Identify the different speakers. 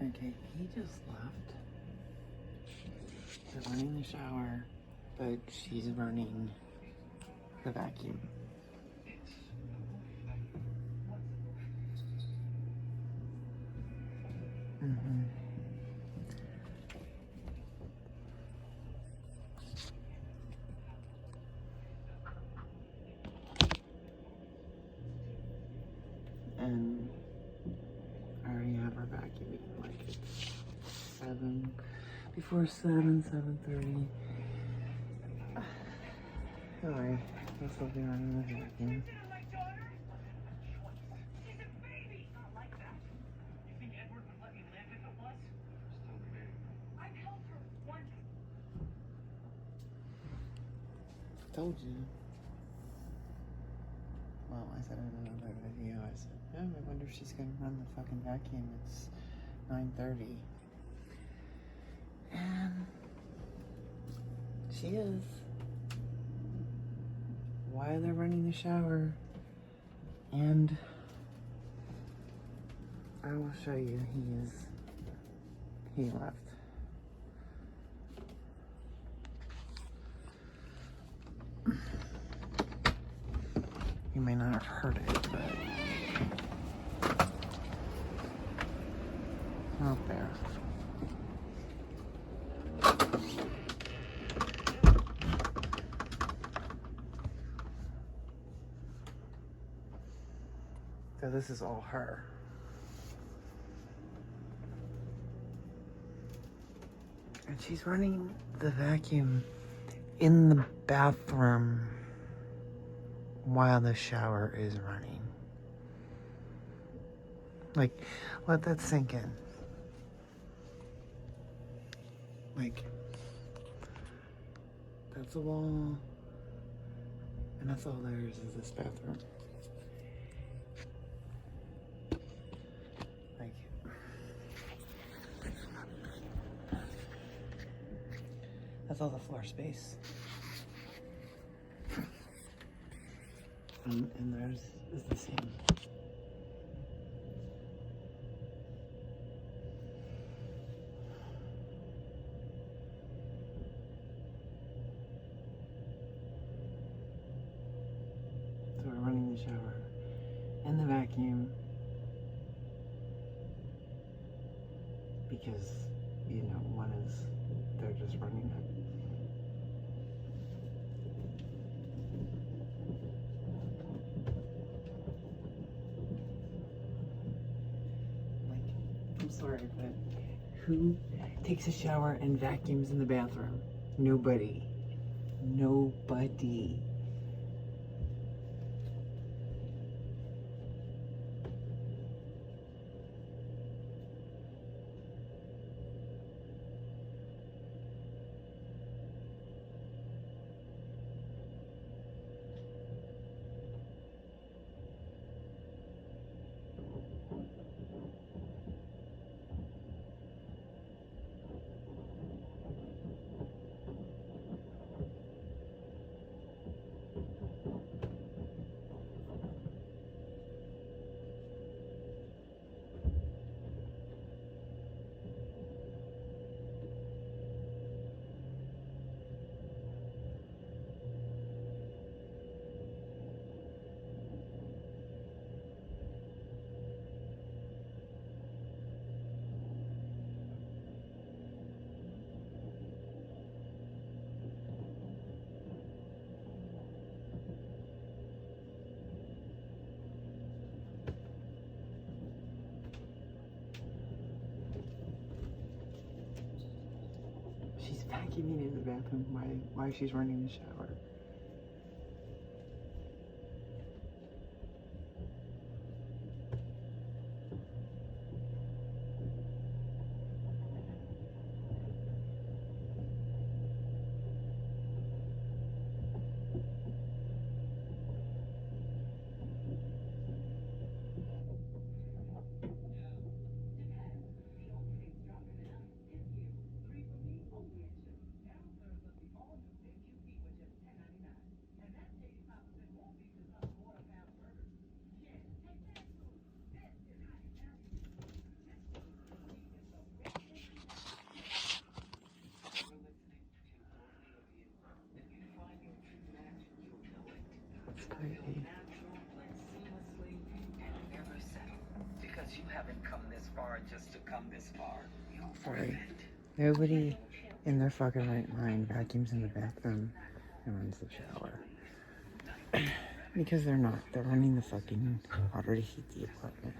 Speaker 1: Okay, he just left. They're running the shower, but she's running the vacuum. Mm-hmm. And I already have her vacuuming, like it's 7, before 7:30. Alright, that's what they're running the vacuum. Told you. Well, I said in another video, I said, oh, I wonder if she's gonna run the fucking vacuum. It's 9:30. And she is. While they're running the shower. And I will show you, he left. You may not have heard it, but out there. So this is all her. And she's running the vacuum in the bathroom while the shower is running. Like, let that sink in. Like, that's a wall, and that's all there is this bathroom. Like, that's all the floor space. And theirs is the same. So we're running the shower and the vacuum because, you know, one is, they're just running it. I'm sorry, but who takes a shower and vacuums in the bathroom? Nobody. Nobody. She's vacuuming in the bathroom while she's running the shower. crazy.
Speaker 2: Because you haven't come this far just to come this far.
Speaker 1: Sorry. Nobody in their fucking right mind vacuums in the bathroom and runs the shower. Because they're not. They're running the fucking water to heat the apartment.